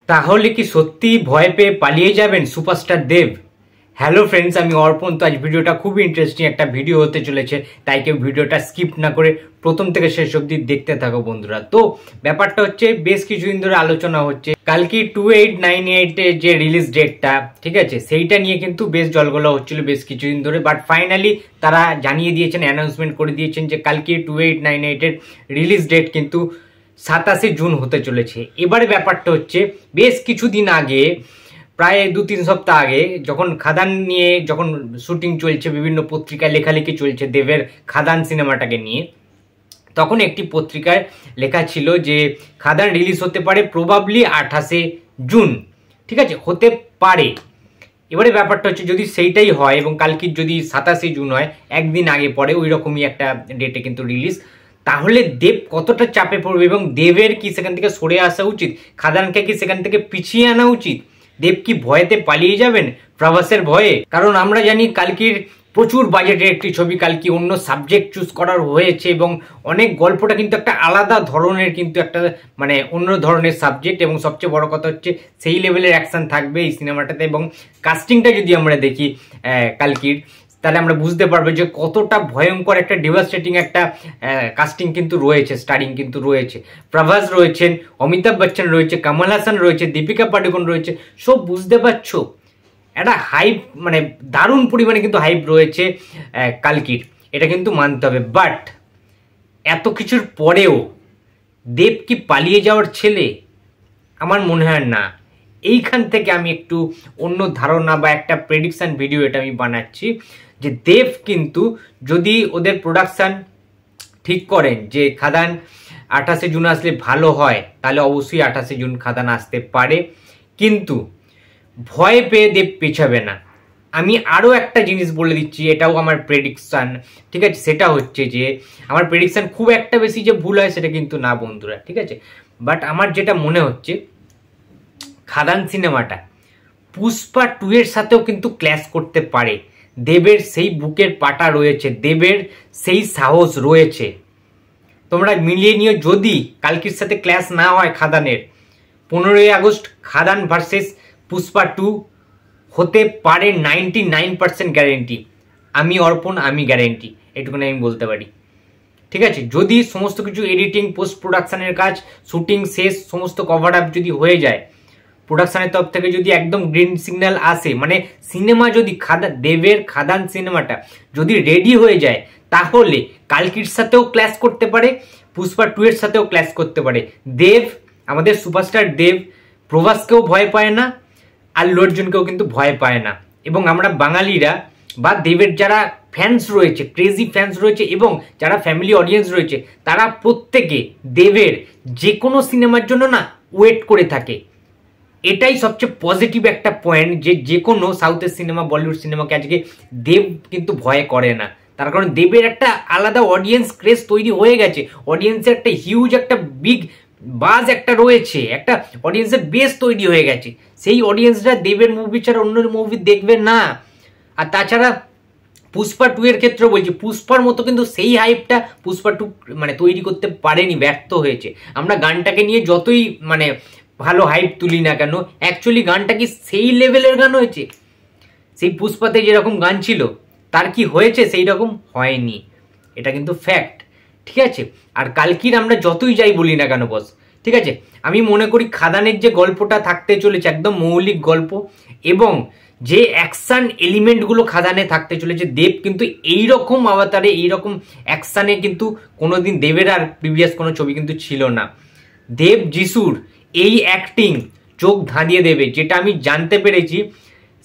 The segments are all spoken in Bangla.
তাহলে কি সত্যি ভয় পেয়ে পালিয়ে যাবেন সুপারস্টার দেব? হ্যালো ফ্রেন্ডস, আমি অর্পণ। তো আজ ভিডিওটা খুবই ইন্টারেস্টিং একটা ভিডিও হতে চলেছে, তাই কেউ ভিডিওটা স্কিপ না করে প্রথম থেকে শেষ অবধি দেখতে থাকো বন্ধুরা। তো ব্যাপারটা হচ্ছে, বেশ কিছুদিন ধরে আলোচনা হচ্ছে কালকে 2898 এর যে রিলিজ ডেটটা, ঠিক আছে, সেইটা নিয়ে কিন্তু বেশ জলগোলা হচ্ছিল বেশ কিছুদিন ধরে। বাট ফাইনালি তারা জানিয়ে দিয়েছেন, অ্যানাউন্সমেন্ট করে দিয়েছেন যে কালকে 2898 এর রিলিজ ডেট কিন্তু 27 জুন হতে চলেছে। এবারে ব্যাপারটা হচ্ছে, বেশ কিছুদিন আগে, প্রায় 2-3 সপ্তাহ আগে, যখন খাদান নিয়ে যখন শুটিং চলছে, বিভিন্ন পত্রিকায় লেখালেখি চলছে দেবের খাদান সিনেমাটাকে নিয়ে, তখন একটি পত্রিকায় লেখা ছিল যে খাদান রিলিজ হতে পারে প্রবাবলি 28 জুন, ঠিক আছে, হতে পারে। এবারে ব্যাপারটা হচ্ছে, যদি সেইটাই হয় এবং কালকে যদি 27 জুন হয়, একদিন আগে পরে ওই রকমই একটা ডেটে কিন্তু রিলিজ, তাহলে দেব কতটা চাপে পড়বে এবং দেবের কি সেখান থেকে সরে আসা উচিত? খাদানকে কি সেখান থেকে পিছিয়ে আনা উচিত? দেব কি ভয়েতে পালিয়ে যাবেন প্রভাসের ভয়ে? কারণ আমরা জানি কালকির প্রচুর বাজেটের একটি ছবি, কালকি অন্য সাবজেক্ট চুজ করার হয়েছে এবং অনেক গল্পটা কিন্তু একটা আলাদা ধরনের, কিন্তু একটা মানে অন্য ধরনের সাবজেক্ট, এবং সবচেয়ে বড় কথা হচ্ছে সেই লেভেলের অ্যাকশন থাকবে এই সিনেমাটাতে। এবং কাস্টিংটা যদি আমরা দেখি কালকির, তাহলে আমরা বুঝতে পারবো যে কতটা ভয়ঙ্কর একটা ডিভাস্টেটিং একটা কাস্টিং কিন্তু রয়েছে, স্টারিং কিন্তু রয়েছে। প্রভাস রয়েছেন, অমিতাভ বচ্চন রয়েছে, কমল হাসান রয়েছে, দীপিকা পাডুকোন রয়েছে, সব বুঝতে পারছো একটা হাইপ, মানে দারুণ পরিমাণে কিন্তু হাইপ রয়েছে কালকির, এটা কিন্তু মানতে হবে। বাট এত কিছুর পরেও দেব কি পালিয়ে যাওয়ার ছেলে? আমার মনে হয় না। এইখান থেকে আমি একটু অন্য ধারণা বা একটা প্রেডিকশন ভিডিও এটা আমি বানাচ্ছি, যে দেব কিন্তু যদি ওদের প্রোডাকশন ঠিক করেন যে খাদান 28 জুন আসলে ভালো হয়, তাহলে অবশ্যই 28 জুন খাদান আসতে পারে, কিন্তু ভয় পেয়ে দেব পেছাবে না। আমি আরও একটা জিনিস বলে দিচ্ছি, এটাও আমার প্রেডিকশন, ঠিক আছে, সেটা হচ্ছে যে আমার প্রেডিকশন খুব একটা বেশি যে ভুল হয় সেটা কিন্তু না বন্ধুরা, ঠিক আছে। বাট আমার যেটা মনে হচ্ছে, খাদান সিনেমাটা পুষ্পা 2 এর সাথেও কিন্তু ক্ল্যাশ করতে পারে। দেবের সেই বুকের পাটা রয়েছে, দেবের সেই সাহস রয়েছে। তোমরা মিলিয়ে নিও, যদি কালকির সাথে ক্ল্যাশ না হয় খাদানের, 15ই আগস্ট খাদান ভার্সেস পুষ্পা 2 হতে পারে 99% গ্যারেন্টি। আমি অর্পণ, আমি গ্যারেন্টি, এটুকুনি আমি বলতে পারি, ঠিক আছে। যদি সমস্ত কিছু এডিটিং, পোস্ট প্রোডাকশনের কাজ, শুটিং শেষ, সমস্ত কভার আপ যদি হয়ে যায়, প্রোডাকশনের তরফ থেকে যদি একদম গ্রিন সিগন্যাল আসে, মানে সিনেমা যদি দেবের খাদান সিনেমাটা যদি রেডি হয়ে যায়, তাহলে কালকির সাথেও ক্ল্যাশ করতে পারে, পুষ্পা 2 এর সাথেও ক্ল্যাশ করতে পারে। দেব, আমাদের সুপারস্টার দেব, প্রভাসকেও ভয় পায় না, আল্লু অর্জুনকেও কিন্তু ভয় পায় না। এবং আমরা বাঙালিরা বা দেবের যারা ফ্যান্স রয়েছে, ক্রেজি ফ্যান্স রয়েছে, এবং যারা ফ্যামিলি অডিয়েন্স রয়েছে, তারা প্রত্যেকে দেবের যে কোনো সিনেমার জন্য না ওয়েট করে থাকে। এটাই সবচেয়ে পজিটিভ একটা পয়েন্ট, যে কোনো সাউথের সিনেমা, বলিউড সিনেমাকে আজকে দেব কিন্তু ভয় করে না। তার কারণ দেবের একটা আলাদা অডিয়েন্স ক্রেজ তৈরি হয়ে গেছে, অডিয়েন্সের একটা হিউজ একটা বিগ বাজ একটা রয়েছে, একটা অডিয়েন্সের বেস তৈরি হয়ে গেছে। সেই অডিয়েন্সরা দেবের মুভি ছাড়া অন্য মুভি দেখবে না। আর তাছাড়া পুষ্পা 2 এর ক্ষেত্রে বলছি, পুষ্পার মতো কিন্তু সেই হাইপটা পুষ্পা 2 মানে তৈরি করতে পারেনি, ব্যর্থ হয়েছে। আমরা গানটাকে নিয়ে যতই মানে ভালো হাইপ তুলি না কেন, অ্যাকচুয়ালি গানটা কি সেই লেভেলের গান হয়েছে? সেই পুষ্পাতে যেরকম গান ছিল তার কি হয়েছে? সেই রকম হয়নি, এটা কিন্তু ফ্যাক্ট, ঠিক আছে। আর কালকির আমরা যতই যাই বলি না কেন বস, ঠিক আছে, আমি মনে করি খাদানের যে গল্পটা থাকতে চলেছে একদম মৌলিক গল্প, এবং যে অ্যাকশন এলিমেন্টগুলো খাদানে থাকতে চলেছে, দেব কিন্তু এইরকম আওতারে, এইরকম অ্যাকশানে কিন্তু কোনোদিন দেবের আর প্রিভিয়াস কোনো ছবি কিন্তু ছিল না। দেব যিশুর এই অ্যাক্টিং চোখ ধাঁধিয়ে দেবে, যেটা আমি জানতে পেরেছি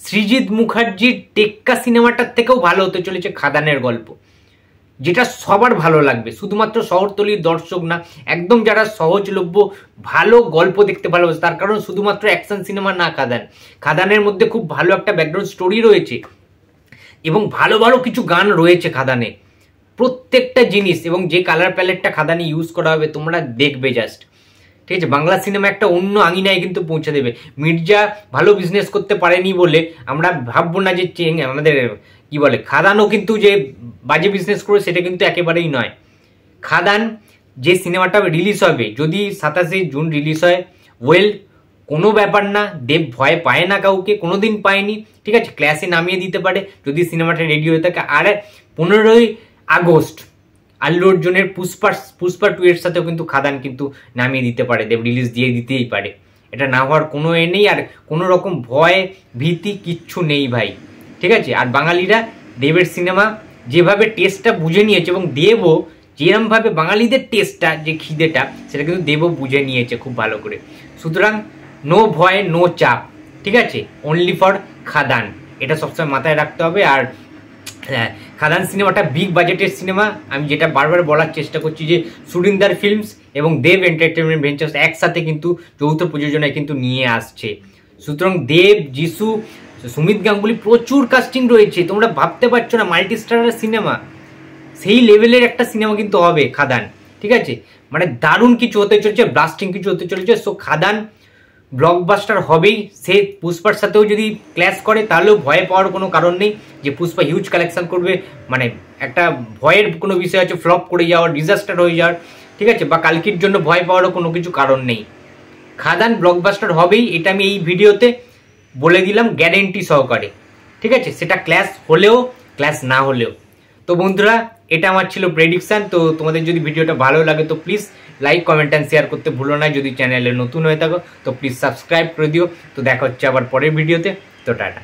সৃজিত মুখার্জির টেক্কা সিনেমাটার থেকেও ভালো হতে চলেছে খাদানের গল্প, যেটা সবার ভালো লাগবে, শুধুমাত্র শহরতলির দর্শক না, একদম যারা সহজলভ্য ভালো গল্প দেখতে ভালোবাসে। তার কারণ শুধুমাত্র অ্যাকশন সিনেমা না খাদান, খাদানের মধ্যে খুব ভালো একটা ব্যাকগ্রাউন্ড স্টোরি রয়েছে, এবং ভালো ভালো কিছু গান রয়েছে খাদানে, প্রত্যেকটা জিনিস, এবং যে কালার প্যালেটটা খাদানে ইউজ করা হবে তোমরা দেখবে জাস্ট, ঠিক আছে। বাংলা সিনেমা একটা অন্য আঙিনায় কিন্তু পৌঁছে দেবে। মির্জা ভালো বিজনেস করতে পারেনি বলে আমরা ভাববো না যে আমাদের কি বলে খাদানও কিন্তু যে বাজে বিজনেস করে, সেটা কিন্তু একেবারেই নয়। খাদান যে সিনেমাটা রিলিজ হবে, যদি 27 জুন রিলিজ হয়, ওয়েল, কোনো ব্যাপার না, দেব ভয় পায় না কাউকে, কোনোদিন পায়নি, ঠিক আছে। ক্লাসে নামিয়ে দিতে পারে যদি সিনেমাটা রেডি হয়ে থাকে। আর 15ই আগস্ট আল্লু অর্জুনের পুষ্পা 2 এর সাথেও কিন্তু খাদান কিন্তু নামিয়ে দিতে পারে, দেব রিলিজ দিয়ে দিতেই পারে। এটা না হওয়ার কোনো নেই, আর কোনো রকম ভয় ভীতি কিচ্ছু নেই ভাই, ঠিক আছে। আর বাঙালিরা দেবের সিনেমা যেভাবে টেস্টটা বুঝে নিয়েছে, এবং দেবও যেরমভাবে বাঙালিদের টেস্টটা যে খিদেটা সেটা কিন্তু দেবও বুঝে নিয়েছে খুব ভালো করে। সুতরাং নো ভয় নো চাপ, ঠিক আছে, অনলি ফর খাদান, এটা সবসময় মাথায় রাখতে হবে। আর খাদান সিনেমাটা বিগ বাজেটের সিনেমা, আমি যেটা বারবার বলার চেষ্টা করছি যে সুরিন্দার ফিল্মস এবং দেব এন্টারটেনমেন্ট ভেঞ্চার্স একসাথে কিন্তু যৌথ প্রযোজনায় কিন্তু নিয়ে আসছে। সুতরাং দেব, যিশু, সুমিত গাঙ্গুলি, প্রচুর কাস্টিং রয়েছে, তোমরা ভাবতে পারছো না, মাল্টি স্টারার সিনেমা, সেই লেভেলের একটা সিনেমা কিন্তু হবে খাদান, ঠিক আছে। মানে দারুণ কিছু হতে চলেছে, ব্লাস্টিং কিছু হতে চলেছে। সো খাদান ব্লকবাস্টার হবেই। সে পুষ্পার সাথেও যদি ক্ল্যাশ করে তাহলেও ভয় পাওয়ার কোনো কারণ নেই যে পুষ্পা হিউজ কালেকশন করবে, মানে একটা ভয়ের কোনো বিষয় আছে ফ্লপ করে যাওয়ার, ডিজাস্টার হয়ে যাওয়ার, ঠিক আছে, বা কালকির জন্য ভয় পাওয়ারও কোনো কিছু কারণ নেই। খাদান ব্লকবাস্টার হবেই, এটা আমি এই ভিডিওতে বলে দিলাম গ্যারেন্টি সহকারে, ঠিক আছে, সেটা ক্ল্যাশ হলেও ক্ল্যাশ না হলেও। তো বন্ধুরা, এটা আমার ছিল প্রেডিকশন। তো তোমাদের যদি ভিডিওটা ভালো লাগে তো please like, comment and share করতে ভুলো না। যদি চ্যানেলে নতুন হয়ে থাকো তো প্লিজ সাবস্ক্রাইব করে দিও। তো দেখা হচ্ছে আবার পরের ভিডিওতে। তো টাটা।